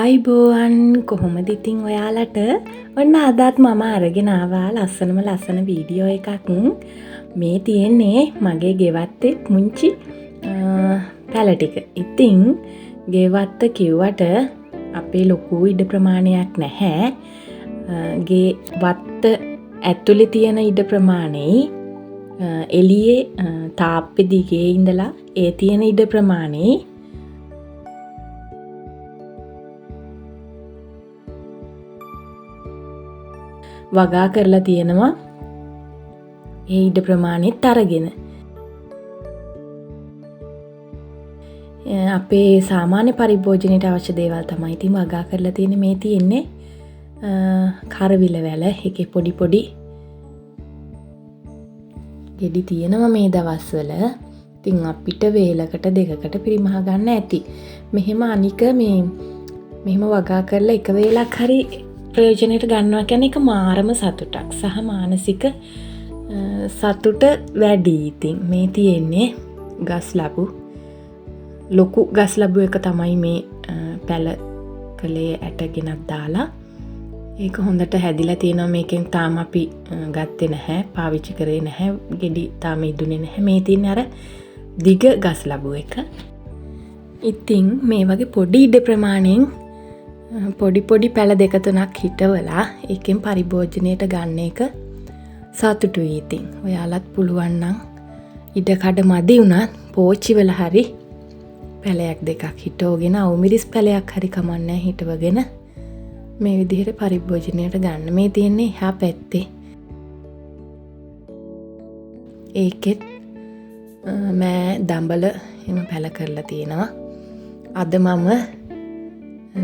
ආයිබෝවන් කොහොමද ඉතින් ඔයාලට ඔන්න අදත් මම අරගෙන ආවා ලස්සන වීඩියෝ එකක්. මේ තියෙන්නේ මගේ ගෙවත්තේ පුංචි පැල ටික. ඉතින් ගෙවත්ත කිව්වට අපේ ලොකු ඉඩ ප්‍රමාණයක් නැහැ. ගේ වත්ත ඇතුලේ තියෙන ඉඩ ප්‍රමාණෙයි එළියේ තාප්පෙ දිගේ ඉඳලා ඒ තියෙන ඉඩ ප්‍රමාණෙයි වගා කරලා තියෙනවා. ඒ ඉඩ ප්‍රමාණෙත් අරගෙන අපේ සාමාන්‍ය පරිභෝජනයට අවශ්‍ය දේවල් තමයි ඉතින් වගා කරලා තියෙන්නේ. මේ තියෙන්නේ කරවිල වැල, එකේ පොඩි ගෙඩි තියෙනවා මේ දවස්වල. ඉතින් අපිට වේලකට දෙකකට පිරිමහ ගන්න ඇති. මෙහෙම අනික මෙහෙම වගා කරලා එක වේලක් හරි ප්‍රයෝජනයට ගන්නවා කියන්නේ එක මාරම සතුටක් සහ මානසික සතුට වැඩි. ඉතින් මේ තියෙන්නේ ගස් ලැබු, ලොකු ගස් ලැබු එක තමයි මේ පැල කලේ ඇටගෙනත් දාලා. ඒක හොඳට හැදිලා තියෙනවා. මේකෙන් තාම අපි ගත්තේ නැහැ, පාවිච්චි කරේ නැහැ, ගෙඩි තාම ඉදුනේ නැහැ. මේ තියෙන්නේ අර දිග ගස් ලැබු එක. ඉතින් මේ වගේ පොඩි ඉඩ ප්‍රමාණයෙන් පොඩි පැල දෙක තුනක් හිටවලා ඒකෙන් පරිභෝජනයට ගන්න එක සතුටුයි. ඉතින් ඔයාලත් පුළුවන් නම් ඉඩ කඩ මදි වුණත් පෝච්චි වල හරි පැලයක් දෙකක් හිටවගෙන, අවුමිරිස් පැලයක් හරි කමන්නේ හිටවගෙන මේ විදිහට පරිභෝජනයට ගන්න. මේ තියෙන්නේ එහා පැත්තේ. ඒකෙත් මෑ දඹල එහෙම පැල කරලා තියෙනවා. අද මම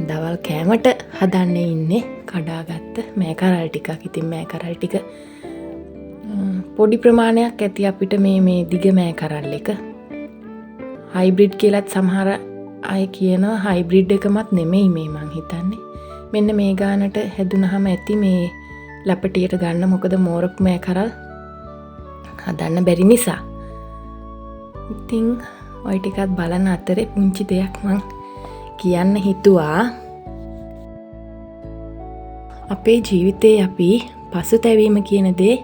දවල් කෑමට හදන්න ඉන්නේ කඩාගත්ත මෑ කරල් ටිකක්. ඉතින් මෑ කරල් ටික පොඩි ප්‍රමාණයක් ඇති අපිට මේ දිග මෑ කරල් එක. හයිබ්‍රිඩ් කියලාත් සමහර අය කියනවා. හයිබ්‍රිඩ් එකමත් නෙමෙයි මේ මං හිතන්නේ. මෙන්න මේ ගානට හැදුනහම ඇති මේ ලපටියට ගන්න. මොකද මෝරක් මෑ කරල් හදන්න බැරි නිසා. ඉතින් ඔය ටිකත් බලන අතරේ පුංචි දෙයක් මං කියන්න හිතුවා. අපේ ජීවිතේ අපි පසුතැවීම කියන දේ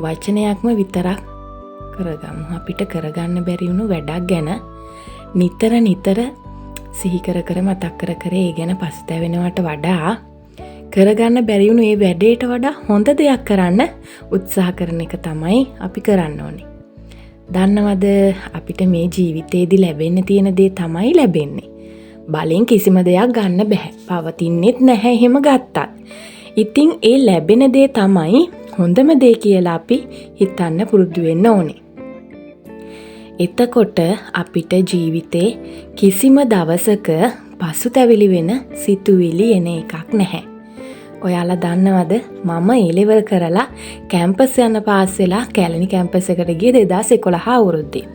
වචනයක්ම විතරක් කරගමු. අපිට කරගන්න බැරි වුණු වැඩක් ගැන නිතර සිහි කර මතක් කර ඒ ගැන පසුතැවෙනවට වඩා කරගන්න බැරි වුණු ඒ වැඩේට වඩා හොඳ දෙයක් කරන්න උත්සාහ කරන එක තමයි අපි කරන්න ඕනේ. දන්නවද අපිට මේ ජීවිතේදී ලැබෙන්න තියෙන දේ තමයි ලැබෙන්නේ. බලෙන් කිසිම දෙයක් ගන්න බැහැ. පවතින්නෙත් නැහැ එහෙම ගත්තත්. ඉතින් ඒ ලැබෙන දේ තමයි හොඳම දේ කියලා අපි හිතන්න පුරුදු වෙන්න ඕනේ. එතකොට අපිට ජීවිතේ කිසිම දවසක පසුතැවිලි වෙන සිතුවිලි එන එකක් නැහැ. ඔයාලා දන්නවද මම A-level කරලා කැම්පස් යන පාස් වෙලා කැලණි කැම්පස් එකට ගියේ 2011 අවුරුද්දේ.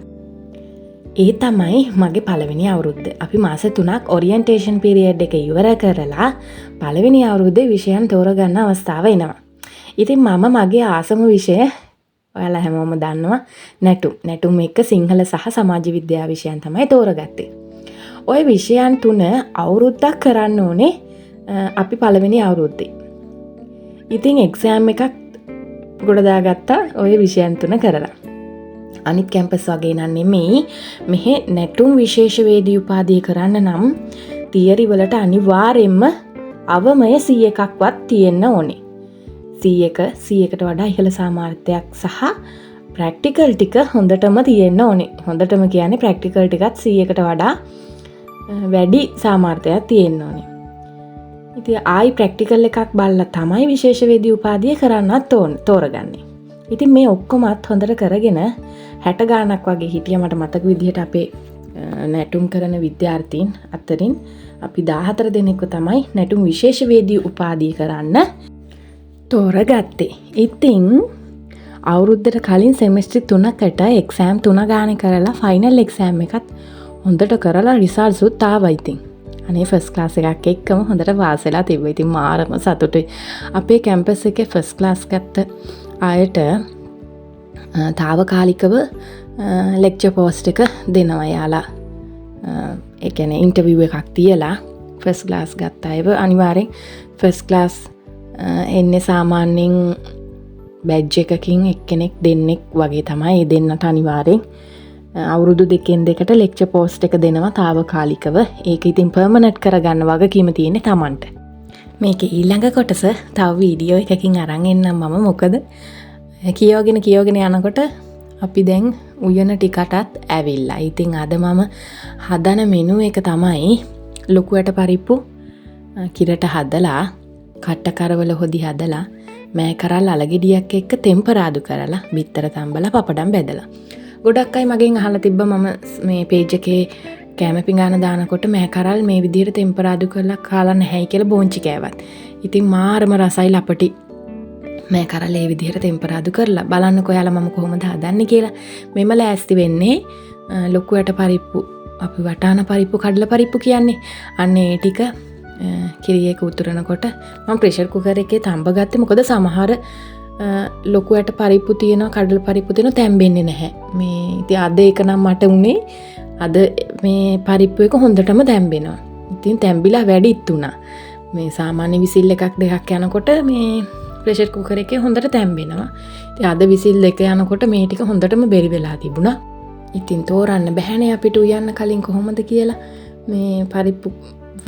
ඒ තමයි මගේ පළවෙනි අවුරුද්ද. අපි මාස 3ක් ඔරියන්ටේෂන් පීරියඩ් එක ඉවර කරලා පළවෙනි අවුරුද්දේ විෂයන් තෝරගන්න අවස්ථාව එනවා. ඉතින් මම මගේ ආසම විෂය ඔයාලා හැමෝම දන්නවා නැටුම් එක සිංහල සහ සමාජ විද්‍යාව විෂයන් තමයි තෝරගත්තේ. ওই විෂයන් තුන අවුරුද්දක් කරන්න ඕනේ අපි පළවෙනි අවුරුද්දේ. ඉතින් එක්සෑම් එකක් ගොඩ දාගත්තා ওই විෂයන් තුන කරලා. අනිත් කැම්පස් වගේ නම් නෙමෙයි. මෙහෙ නැටුම් විශේෂවේදී උපාධිය කරන්න නම් තියරි වලට අනිවාර්යෙන්ම අවමය 100ක්වත් තියෙන්න ඕනේ. 100කට වඩා ඉහළ සාමර්ථ්‍යයක් සහ ප්‍රැක්ටිකල් ටික හොඳටම තියෙන්න ඕනේ. හොඳටම කියන්නේ ප්‍රැක්ටිකල් ටිකත් 100කට වඩා වැඩි සාමර්ථ්‍යයක් තියෙන්න ඕනේ. ඉතින් ආයි ප්‍රැක්ටිකල් එකක් බලලා තමයි විශේෂවේදී උපාධිය කරන්නත් තෝරගන්නේ. ඉතින් මේ ඔක්කොමත් හොඳට කරගෙන 60 ගාණක් වගේ හිටියා. මට මතක විදිහට අපේ නැටුම් කරන විද්‍යාර්ථීන් අතරින් අපි 14 දෙනෙක්ව තමයි නැටුම් විශේෂවේදී උපාධිය කරන්න තෝරගත්තේ. ඉතින් අවුරුද්දට කලින් සෙමිස්ටර් 3කට එක්සෑම් 3 ගානේ කරලා ෆයිනල් එක්සෑම් එකත් හොඳට කරලා රිසල්ට්ස් උත් ආවා. ඉතින් අනේ ෆස්ට් ක්ලාස් එකක් එක්කම හොඳට පාස් වෙලා තිබ්බා. ඉතින් මාරම සතුටුයි. අපේ කැම්පස් එකේ ෆස්ට් ක්ලාස් ගත්ත අයට තාවකාලිකව ලෙක්චර් පෝස්ට් එක දෙනවා. යාලා ඒ කියන්නේ ඉන්ටර්විව් එකක් තියලා ෆස් ක්ලාස් ගත්ත අයව අනිවාර්යෙන් ෆස් ක්ලාස් එන්නේ සාමාන්‍යයෙන් බැජ් එකකින් එක්කෙනෙක් දෙන්නෙක් වගේ තමයි දෙන්නට අනිවාර්යෙන් අවුරුදු 2කට ලෙක්චර් පෝස්ට් එක දෙනවා తాවකාලිකව. ඒක ඉතින් පර්මනන්ට් කරගන්න වගකීම තියෙන්නේ Tamanට. මේක ඊළඟ කොටස තව වීඩියෝ එකකින් අරන් එන්නම් මම. මොකද කියවගෙන යනකොට අපි දැන් උයන ටිකටත් ඇවිල්ලා. ඉතින් අද මම හදන මෙනු එක තමයි ලොකුවට පරිප්පු කිරට හදලා කට්ට කරවල හොදි හදලා මෑ කරල් අලගෙඩියක් එක්ක තෙම්පරාදු කරලා බිත්තර තම්බලා පපඩම් බෙදලා. ගොඩක් අය මගෙන් අහලා තිබ්බ මම මේ පේජ් එකේ කැම පිඟාන දානකොට මෑ කරල් මේ විදිහට තෙම්පරාදු කරලා කාලා නැහැයි කියලා බෝංචි කෑවත්. ඉතින් මාරම රසයි ලපටි මෑ කරල් ඒ විදිහට තෙම්පරාදු කරලා බලන්නකෝ යාලා මම කොහොමද හදන්නේ කියලා. මෙම ලෑස්ති වෙන්නේ ලොකුවට පරිප්පු අපි වටාන පරිප්පු කඩලා පරිප්පු කියන්නේ. අන්න ඒ ටික කිරියක උතුරනකොට මම ප්‍රෙෂර් කුකර් එකේ තඹ ගත්තේ. මොකද සමහර ලොකුවට පරිප්පු තියෙනවා කඩල පරිප්පු තියෙනවා තැම්බෙන්නේ නැහැ. මේ ඉතින් අද ඒක නම් මට උනේ අද මේ පරිප්පු එක හොඳටම තැම්බෙනවා. ඉතින් තැම්බිලා වැඩිත් උනා. මේ සාමාන්‍ය විසිල් එකක් දෙකක් යනකොට මේ ප්‍රෙෂර් කුකර් එකේ හොඳට තැම්බෙනවා. ඉතින් අද විසිල් එක යනකොට මේ ටික හොඳටම බෙරි වෙලා තිබුණා. ඉතින් තෝරන්න බැහැනේ අපිට උයන්න කලින් කොහොමද කියලා මේ පරිප්පු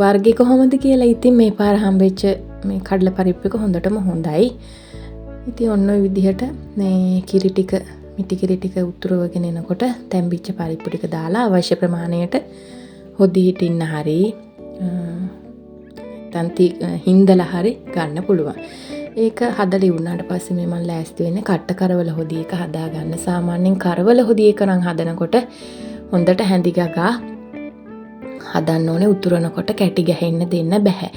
වර්ගය කොහොමද කියලා. ඉතින් මේ පාර හම්බෙච්ච මේ කඩල පරිප්පු එක හොඳටම හොඳයි. ඉතින් ඔන්න ඔය විදිහට මේ කිරි ටික මිටි කිරි ටික උතුරවගෙන එනකොට තැම්බිච්ච පරිප්පු ටික දාලා අවශ්‍ය ප්‍රමාණයට හොදි හිටින්න හරි තන්ති හින්දලා හරි ගන්න පුළුවන්. ඒක හදලා ඉවුණාට පස්සේ මේ මම ලෑස්ති වෙන්නේ කට්ට කරවල හොදි එක හදා ගන්න. සාමාන්‍යයෙන් කරවල හොදි එක නම් හදනකොට හොඳට හැඳි ගගා හදන්න ඕනේ. උතුරනකොට කැටි ගැහෙන්න දෙන්න බෑ.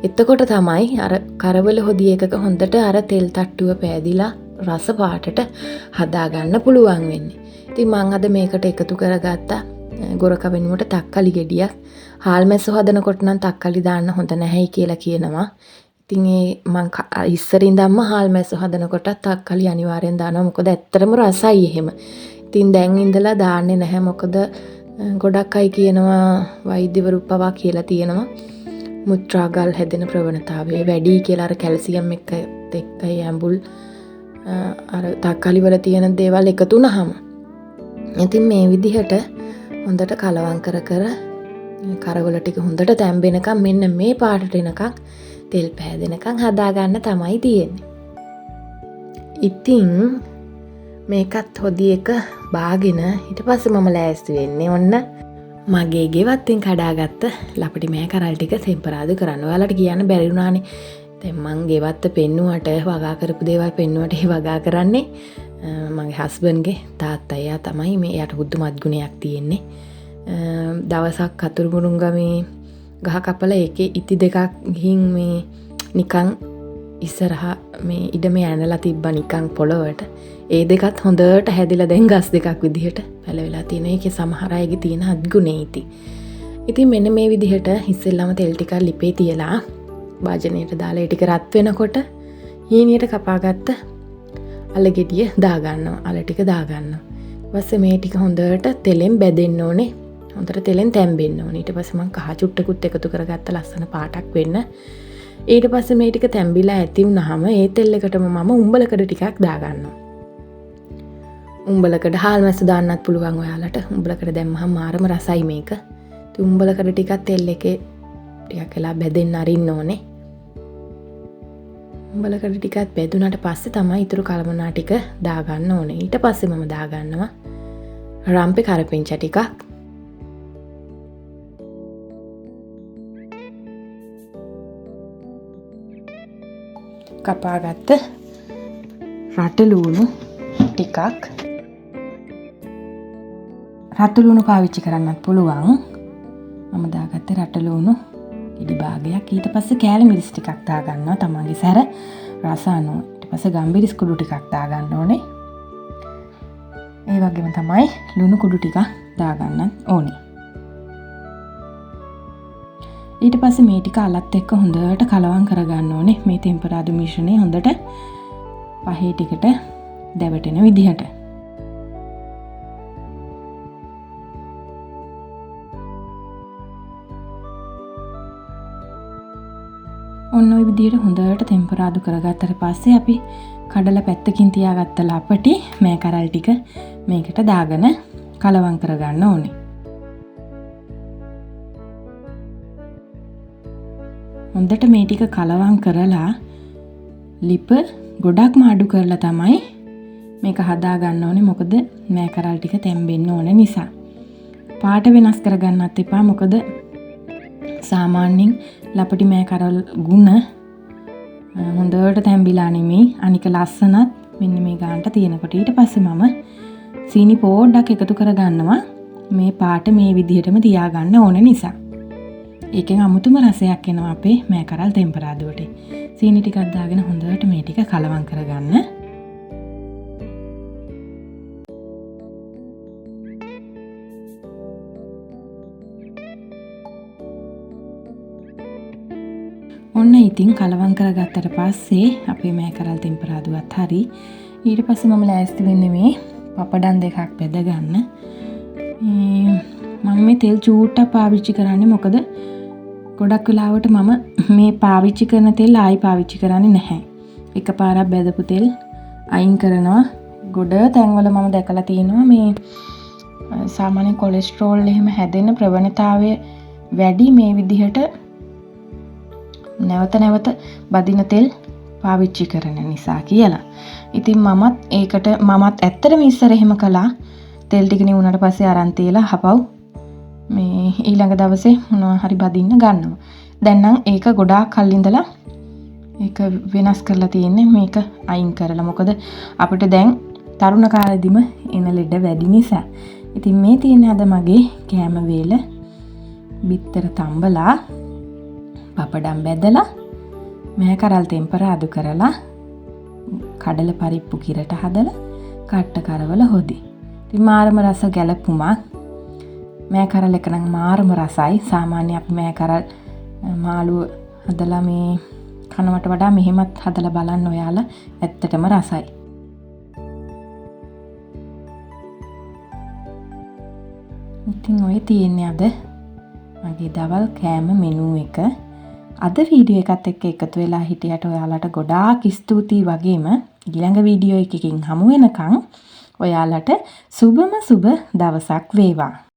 එතකොට තමයි අර කරවල හොදි එකක හොඳට අර තෙල් තට්ටුව පෑදිලා රස පාටට හදා ගන්න පුළුවන් වෙන්නේ. ඉතින් මම අද මේකට එකතු කරගත්තා ගොරක වෙනුවට තක්කලි ගෙඩියක්. හාල් මැස්සෝ හදනකොට නම් තක්කලි දාන්න හොඳ නැහැයි කියලා කියනවා. ඉතින් ඒ මං ඉස්සරින්දම්ම හාල් මැස්සෝ හදනකොට තක්කලි අනිවාර්යෙන් දානවා. මොකද ඇත්තටම රසයි එහෙම. ඉතින් දැන් ඉඳලා දාන්නේ නැහැ. මොකද ගොඩක් අය කියනවා වෛද්‍යවරු පවා කියලා තියෙනවා මුත්‍රාගල් හැදෙන ප්‍රවණතාවය වැඩි කියලා. අර කැල්සියම් එක්කයි ඇඹුල් අර තක්කලි වල තියෙන දේවල් එකතු වුනහම. ඉතින් මේ විදිහට හොඳට කලවම් කර කරවල ටික හොඳට තැම්බෙනකම් මෙන්න මේ පාටට එනකම් තෙල් පෑදෙනකම් හදා ගන්න තමයි තියෙන්නේ. ඉතින් මේකත් හොදි එක බාගෙන ඊට පස්සේ මම ලෑස්ති වෙන්නේ ඔන්න මගේ ගෙවත්තෙන් කඩාගත්ත ලපටි මෑ කරල් ටික තෙම්පරාදු කරන්න. ඔයාලට කියන්න බැරි වුණානේ. දැන් මං ගෙවත්ත පෙන්නුවට වගා කරපු දේවල් පෙන්නුවට ඒ වගා කරන්නේ මගේ හස්බන්ඩ්ගේ තාත්තා. එයා තමයි මේ යට බුද්ධමත් ගුණයක් තියෙන්නේ. දවසක් කතුරු මුරුංගමේ ගහ කපලා ඒකේ ඉති දෙකක් ගිහින් මේ නිකන් ඉස්සරහා මේ ඉඩමේ ඇනලා තිබ්බා නිකන් පොළොවට. ඒ දෙකත් හොඳට හැදිලා දැන් ගස් දෙකක් විදිහට පැලවිලා තියෙනවා. ඒකේ සමහර අයගේ තියෙන අත්ගුණේ ඉතින් මෙන්න මේ විදිහට ඉස්සෙල්ලාම තෙල් ටිකක් ලිපේ තියලා වාජනයට දාලා ඒ ටික රත් වෙනකොට හීනියට කපාගත්ත අල ගෙඩිය දා ගන්නවා. අල ටික දා ගන්නවා. ඊපස්සේ මේ ටික හොඳට තෙලෙන් බැදෙන්න ඕනේ. හොඳට තෙලෙන් තැම්බෙන්න ඕනේ. ඊට පස්සේ මම කහ චුට්ටකුත් එකතු කරගත්ත ලස්සන පාටක් වෙන්න. ඊට පස්සේ මේ ටික තැම්බිලා ඇති වුනහම ඒ තෙල් එකටම මම උඹලකඩ ටිකක් දා ගන්නවා. උඹලකඩ හාල් මැස්ස දාන්නත් පුළුවන් ඔයාලට. උඹලකඩ දැම්මහම මාරම රසයි මේක. ඉතින් උඹලකඩ ටිකක් තෙල් එකේ ටිකක් වෙලා බැදෙන්න අරින්න ඕනේ. උඹලකඩ ටිකක් බැදුනට පස්සේ තමයි ඊටු කලමනා ටික දා ගන්න ඕනේ. ඊට පස්සේ මම දා ගන්නවා රම්පේ කරපිංචා ටිකක්. කපාගත්ත රටලූණු ටිකක්. රටලූණු පාවිච්චි කරන්නත් පුළුවන්. මම දාගත්තේ රටලූණු ඉඩි භාගයක්. ඊට පස්සේ කෑලි මිරිස් ටිකක් දා ගන්නවා තමන්ගේ සැර රස අනුව. ඊට පස්සේ ගම්බිරිස් කුඩු ටිකක් දා ගන්න ඕනේ. ඒ වගේම තමයි ලුණු කුඩු ටිකක් දා ගන්නත් ඕනේ. ඊට පස්සේ මේ ටික අලත් එක්ක හොඳට කලවම් කරගන්න ඕනේ. මේ තෙම්පරාදු මිශ්‍රණය හොඳට පහේ ටිකට දැවටෙන විදිහට. ඔන්න ඔය විදිහට හොඳට ටෙම්පරාදු කරගත්තට පස්සේ අපි කඩලා පැත්තකින් තියාගත්ත ලපටි මේ කරල් ටික මේකට දාගෙන කලවම් කරගන්න ඕනේ. හොඳට මේ ටික කලවම් කරලා ලිප ගොඩක්ම අඩු කරලා තමයි මේක හදා ගන්න ඕනේ. මොකද මේ කරල් ටික තැම්බෙන්න ඕන නිසා. පාට වෙනස් කරගන්නත් එපා. මොකද සාමාන්‍යයෙන් ලපටි මේ කරල් ගුණ හොඳට තැම්බිලා නෙමෙයි. අනික ලස්සනත් මෙන්න මේ ගානට තියෙනකොට ඊට පස්සේ මම සීනි පොඩ්ඩක් එකතු කරගන්නවා. මේ පාට මේ විදිහටම තියාගන්න ඕන නිසා. ඒකෙන් අමුතුම රසයක් එනවා අපේ මේ කරල් ටෙම්පරාදුවට. සීනි ටිකක් දාගෙන හොඳට මේ ටික කලවම් කරගන්න. ඔන්න ඉතින් කලවම් කරගත්තට පස්සේ අපේ මේ කරල් ටෙම්පරාදුවත් හරි. ඊට පස්සේ මම ලෑස්ති වෙන්නේ මේ පපඩම් දෙකක් බෙද ගන්න. මම මේ තෙල් චූට්ටක් පාවිච්චි කරන්නේ මොකද ගොඩක් වෙලාවට මම මේ පාවිච්චි කරන තෙල් ආයි පාවිච්චි කරන්නේ නැහැ. එකපාරක් බෙදපු තෙල් අයින් කරනවා. ගොඩ තැන්වල මම දැකලා තියෙනවා මේ සාමාන්‍ය කොලෙස්ටරෝල් එහෙම හැදෙන ප්‍රවණතාවය වැඩි මේ විදිහට නැවත නැවත බදින තෙල් පාවිච්චි කරන නිසා කියලා. ඉතින් මමත් ඇත්තටම ඉස්සර එහෙම කළා. තෙල් ටික නිවුනට පස්සේ අරන් තියලා හපව් මේ ඊළඟ දවසේ මොනවා හරි බදින්න ගන්නවා. දැන් නම් ඒක ගොඩාක් කල් ඉඳලා ඒක වෙනස් කරලා තියෙන්නේ මේක අයින් කරලා. මොකද අපිට දැන් තරුණ කාලෙදිම එන ලෙඩ වැඩි නිසා. ඉතින් මේ තියෙන අද මගේ කෑම වේල බිත්තර තම්බලා පපඩම් බෙදලා මේ කරල් ටෙම්පරාදු කරලා කඩල පරිප්පු කිරට හදලා කට්ට කරවල හොදි. ඉතින් මාරම රස ගැලපුමක්. මේ කරල් එක නම් මාරම රසයි. සාමාන්‍ය අපි මේ කරල් මාළු හදලා මේ කනවට වඩා මෙහෙමත් හදලා බලන්න ඔයාලා ඇත්තටම රසයි. ඉතින් ඔය තියෙන්නේ අද මගේ දවල් කෑම මෙනු එක. අද වීඩියෝ එකත් එක්ක එකතු වෙලා හිටියට ඔයාලට ගොඩාක් ස්තුතියි වගේම ඊළඟ වීඩියෝ එකකින් හමු වෙනකන් ඔයාලට සුබම සුබ දවසක් වේවා.